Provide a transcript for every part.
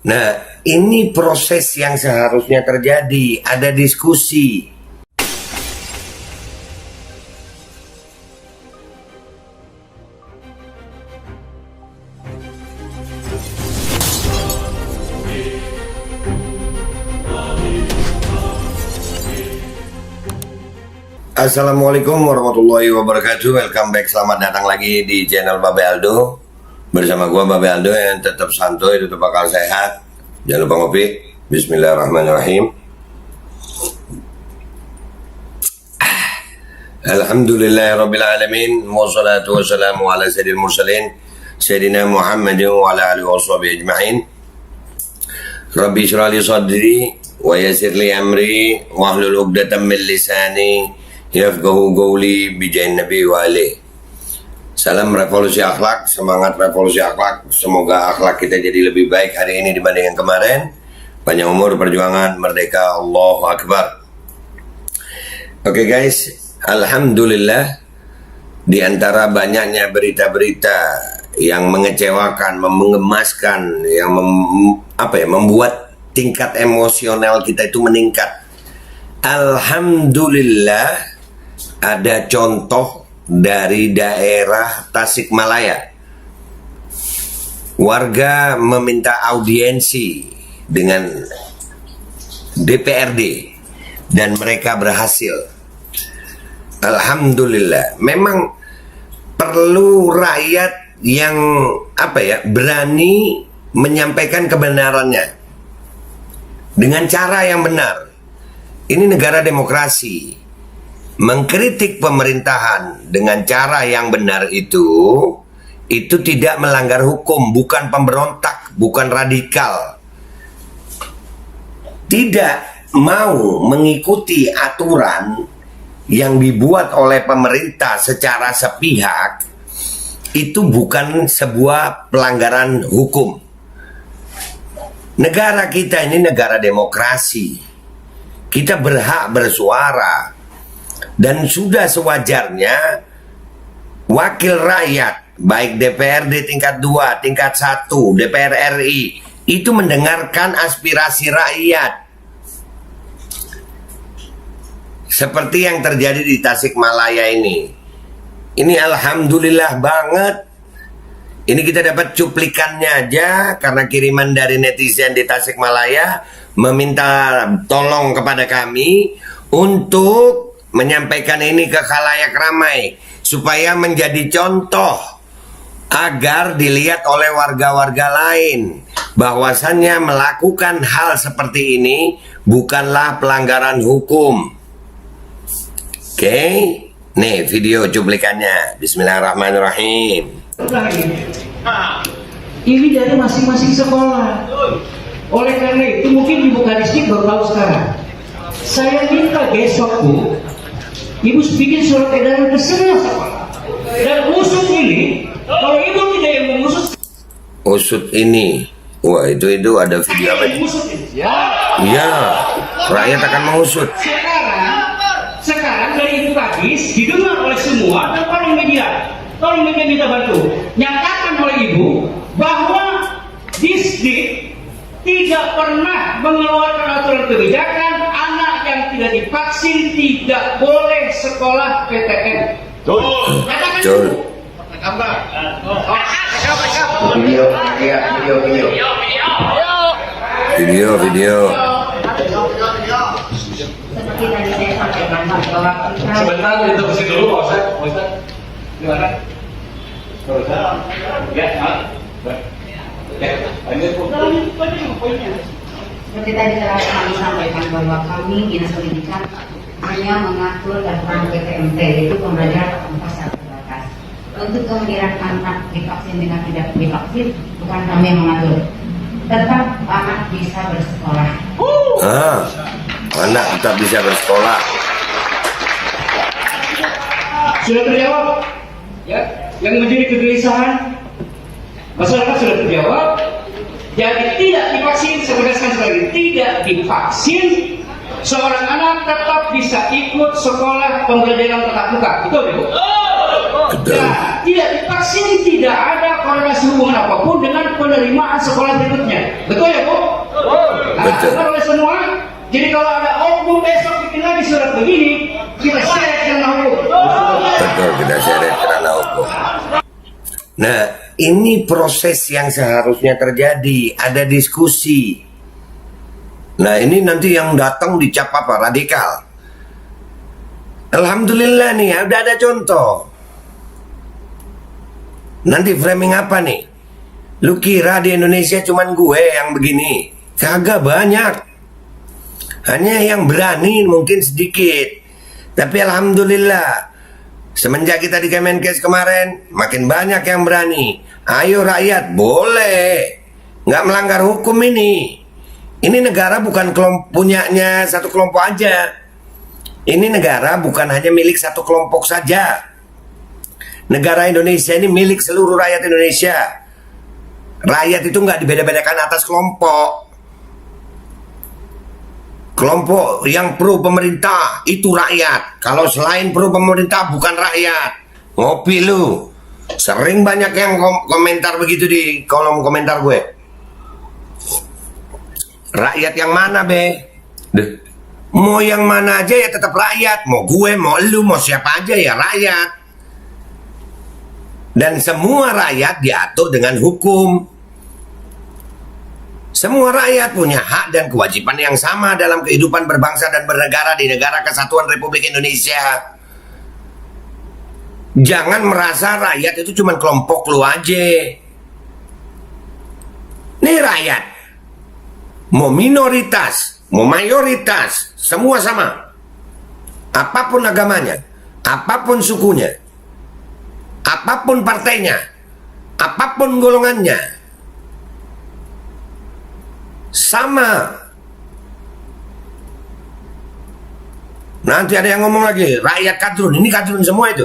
Nah, ini proses yang seharusnya terjadi, ada diskusi. Assalamualaikum warahmatullahi wabarakatuh. Welcome back, selamat datang lagi di channel Babe Aldo. Bersama gua Babe Aldo yang tetap santuy, tetap bakal sehat. Jangan lupa ngopi. Bismillahirrahmanirrahim. Alhamdulillahirrabbilalamin. Wassalatu wassalamu ala sayyidil mursalin Sayyidina Muhammadin wa ala alihi wa sahbihi ajma'in. Rabbi syrah li sadri wa yassir li amri wahlul 'uqdatam min lisani yafqahu qawli bijain nabi wa alihi. Salam revolusi akhlak, semangat revolusi akhlak. Semoga akhlak kita jadi lebih baik hari ini dibanding yang kemarin. Panjang umur, perjuangan, merdeka, Allahu Akbar. Oke guys, alhamdulillah, di antara banyaknya berita-berita yang mengecewakan, mengemaskan, yang membuat tingkat emosional kita itu meningkat. Alhamdulillah, ada contoh dari daerah Tasikmalaya. Warga meminta audiensi dengan DPRD dan mereka berhasil. Alhamdulillah. Memang perlu rakyat yang berani menyampaikan kebenarannya dengan cara yang benar. Ini negara demokrasi. Mengkritik pemerintahan dengan cara yang benar itu tidak melanggar hukum, bukan pemberontak, bukan radikal. Tidak mau mengikuti aturan yang dibuat oleh pemerintah secara sepihak itu bukan sebuah pelanggaran hukum. Negara kita ini negara demokrasi. Kita berhak bersuara. Dan sudah sewajarnya wakil rakyat, baik DPRD tingkat 2, tingkat 1, DPR RI, itu mendengarkan aspirasi rakyat. Seperti yang terjadi di Tasikmalaya ini. Ini alhamdulillah banget. Ini kita dapat cuplikannya aja karena kiriman dari netizen di Tasikmalaya meminta tolong kepada kami untuk menyampaikan ini ke khalayak ramai supaya menjadi contoh agar dilihat oleh warga-warga lain bahwasannya melakukan hal seperti ini bukanlah pelanggaran hukum. Oke, nih video cuplikannya. Bismillahirrahmanirrahim. Ini dari masing-masing sekolah. Oleh karena itu mungkin Ibu Kadisdik baru tahu sekarang. Saya minta besok Bu, Ibu bikin surat edaran ke semua sekolah. Dan usut ini, kalau Ibu tidak yang mengusut, usut ini, wah itu ada video apa? Ya, rakyat akan mengusut. Sekarang dari Ibu Kadis didengar oleh semua dan tolong media minta bantu. Nyatakan oleh Ibu bahwa Disdik tidak pernah mengeluarkan aturan kebijakan anak yang tidak divaksin tidak boleh sekolah PTN. Betul. Video. Seperti tadi saya sampaikan bahwa sebentar kita bersih dulu Pak Ustaz. Gimana? Seperti tadi telah kami sampaikan bahwa kami Dinas Pendidikan hanya mengatur tentang PTMT, yaitu pembelajaran tatap muka secara terbatas. Untuk kehadiran anak divaksin dengan tidak divaksin, bukan kami yang mengatur. Tetap anak bisa bersekolah. Anak tetap bisa bersekolah. Sudah terjawab? Ya, yang menjadi kegelisahan masyarakat sudah terjawab. Jadi tidak divaksin, saya tegaskan sekali, tidak divaksin, seorang anak tetap bisa ikut sekolah pembelajaran tatap muka. Betul, Ibu? Betul. Ya, tidak divaksin tidak ada korelasi hubungan apapun dengan penerimaan sekolah berikutnya. Betul ya, Bu? Betul. Benar oleh semua. Jadi kalau ada oknum besok bikin lagi surat begini, kita seret karena hukum. Betul, kita seret karena hukum. Nah, ini proses yang seharusnya terjadi, ada diskusi. Nah, ini nanti yang datang dicap apa? Radikal. Alhamdulillah nih, udah ada contoh. Nanti framing apa nih? Lu kira di Indonesia cuman gue yang begini? Kagak banyak. Hanya yang berani mungkin sedikit. Tapi alhamdulillah, semenjak kita di Kemenkes kemarin, makin banyak yang berani. Ayo rakyat, boleh. Nggak melanggar hukum ini. Ini negara bukan punyanya satu kelompok aja. Ini negara bukan hanya milik satu kelompok saja. Negara Indonesia ini milik seluruh rakyat Indonesia. Rakyat itu nggak dibeda-bedakan atas kelompok. Kelompok yang pro pemerintah itu rakyat. Kalau selain pro pemerintah bukan rakyat. Ngopi lu. Sering banyak yang komentar begitu di kolom komentar gue. Rakyat yang mana, be? Mau yang mana aja ya tetap rakyat. Mau gue, mau lu, mau siapa aja ya rakyat. Dan semua rakyat diatur dengan hukum. Semua rakyat punya hak dan kewajiban yang sama dalam kehidupan berbangsa dan bernegara di Negara Kesatuan Republik Indonesia. Jangan merasa rakyat itu cuma kelompok lu aja. Nih rakyat, mau minoritas, mau mayoritas, semua sama. Apapun agamanya, apapun sukunya, apapun partainya, apapun golongannya, sama. Nanti ada yang ngomong lagi, rakyat kadrun. Ini kadrun semua itu.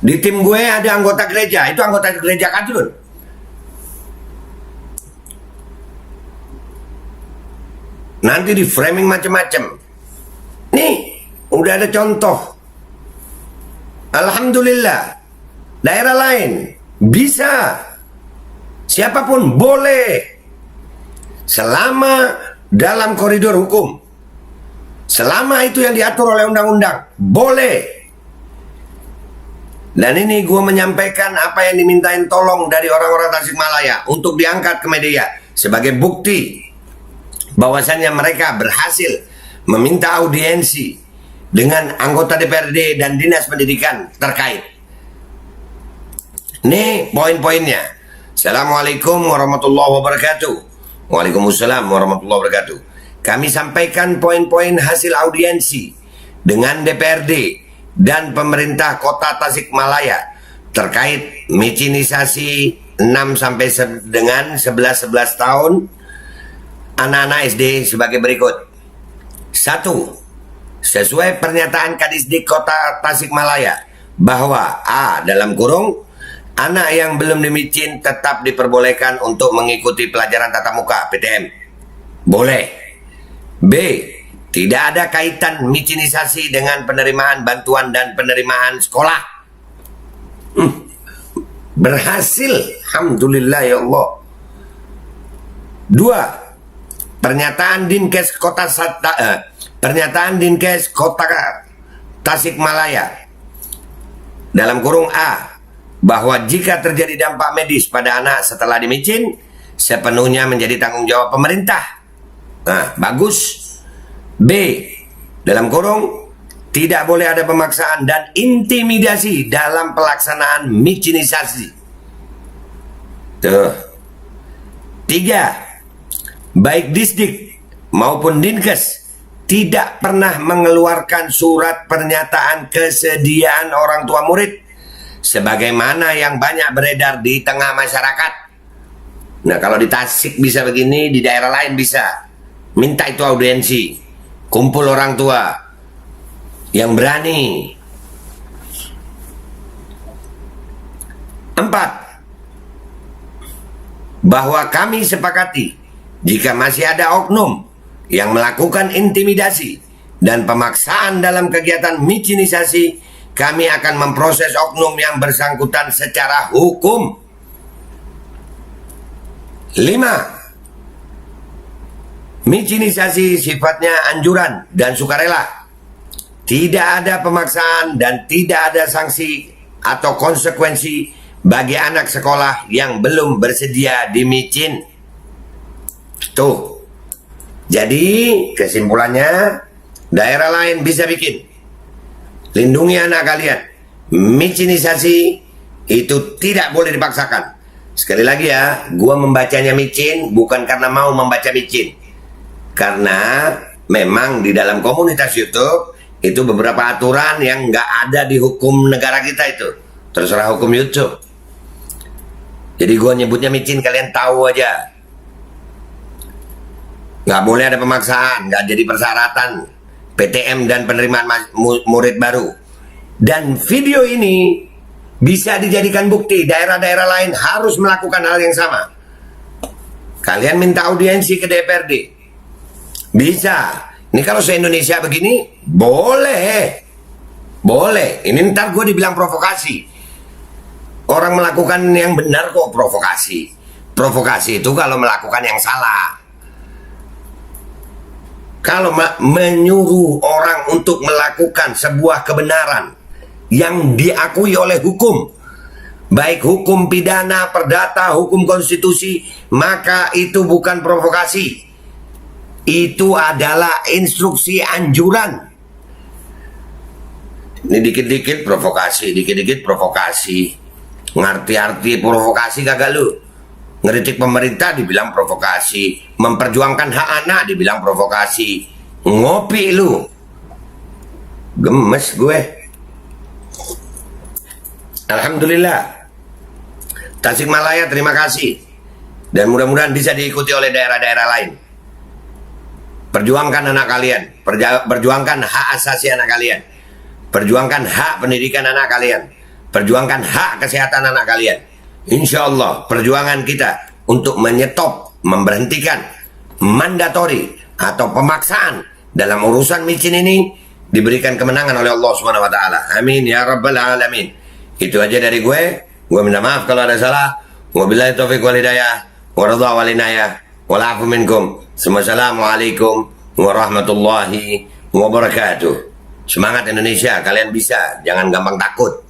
Di tim gue ada anggota gereja, itu anggota gereja kadrun. Nanti di framing macam-macam. Nih, udah ada contoh. Alhamdulillah, daerah lain bisa. Siapapun boleh. Selama dalam koridor hukum. Selama itu yang diatur oleh undang-undang, boleh. Dan ini gue menyampaikan apa yang dimintain tolong dari orang-orang Tasikmalaya untuk diangkat ke media sebagai bukti bahwasannya mereka berhasil meminta audiensi dengan anggota DPRD dan Dinas Pendidikan terkait. Nih poin-poinnya. Assalamualaikum warahmatullahi wabarakatuh. Waalaikumsalam warahmatullahi wabarakatuh. Kami sampaikan poin-poin hasil audiensi dengan DPRD dan pemerintah kota Tasikmalaya terkait micinisasi 6 sampai dengan 11 tahun anak-anak SD sebagai berikut. 1. Sesuai pernyataan Kadisdik Kota Tasikmalaya bahwa A. dalam kurung anak yang belum dimicin tetap diperbolehkan untuk mengikuti pelajaran tatap muka PTM. Boleh. B. Tidak ada kaitan micinisasi dengan penerimaan bantuan dan penerimaan sekolah. Berhasil. Alhamdulillah ya Allah. 2. Pernyataan Dinkes Kota Tasikmalaya dalam kurung A bahwa jika terjadi dampak medis pada anak setelah dimicin sepenuhnya menjadi tanggung jawab pemerintah. Nah, bagus. B. Dalam kurung tidak boleh ada pemaksaan dan intimidasi dalam pelaksanaan micinisasi. Tuh. 3. Baik Disdik maupun Dinkes tidak pernah mengeluarkan surat pernyataan kesediaan orang tua murid sebagaimana yang banyak beredar di tengah masyarakat. Nah, kalau di Tasik bisa begini, di daerah lain bisa. Minta itu audiensi. Kumpul orang tua yang berani. 4. Bahwa kami sepakati jika masih ada oknum yang melakukan intimidasi dan pemaksaan dalam kegiatan micinisasi kami akan memproses oknum yang bersangkutan secara hukum. 5. Micinisasi sifatnya anjuran dan sukarela. Tidak ada pemaksaan dan tidak ada sanksi atau konsekuensi bagi anak sekolah yang belum bersedia dimicin. Tuh. Jadi kesimpulannya, daerah lain bisa bikin. Lindungi anak kalian. Micinisasi itu tidak boleh dipaksakan. Sekali lagi ya, gua membacanya micin bukan karena mau membaca micin. Karena memang di dalam komunitas YouTube itu beberapa aturan yang nggak ada di hukum negara kita itu. Terserah hukum YouTube. Jadi gua nyebutnya micin, kalian tahu aja. Nggak boleh ada pemaksaan, nggak jadi persyaratan PTM dan penerimaan murid baru. Dan video ini bisa dijadikan bukti daerah-daerah lain harus melakukan hal yang sama. Kalian minta audiensi ke DPRD. Bisa. Ini kalau se-Indonesia begini, boleh. Boleh. Ini ntar gue dibilang provokasi. Orang melakukan yang benar kok provokasi. Provokasi itu kalau melakukan yang salah. Kalau menyuruh orang untuk melakukan sebuah kebenaran yang diakui oleh hukum, baik hukum pidana, perdata, hukum konstitusi, maka itu bukan provokasi. Itu adalah instruksi anjuran. Ini dikit-dikit provokasi, dikit-dikit provokasi. Ngerti-arti provokasi kagak lu? Ngeritik pemerintah dibilang provokasi, memperjuangkan hak anak dibilang provokasi. Ngopi lu. Gemes gue. Alhamdulillah. Tasikmalaya terima kasih. Dan mudah-mudahan bisa diikuti oleh daerah-daerah lain. Perjuangkan anak kalian, perjuangkan hak asasi anak kalian, perjuangkan hak pendidikan anak kalian, perjuangkan hak kesehatan anak kalian. Insya Allah perjuangan kita untuk menyetop, memberhentikan mandatori atau pemaksaan dalam urusan micin ini diberikan kemenangan oleh Allah Subhanahu wa taala. Amin ya rabbal alamin. Itu aja dari gue. Gue minta maaf kalau ada salah. Wabillahi taufiq wal hidayah. Waradha wal inayah. Walafu minkum. Assalamualaikum warahmatullahi wabarakatuh. Semangat Indonesia, kalian bisa. Jangan gampang takut.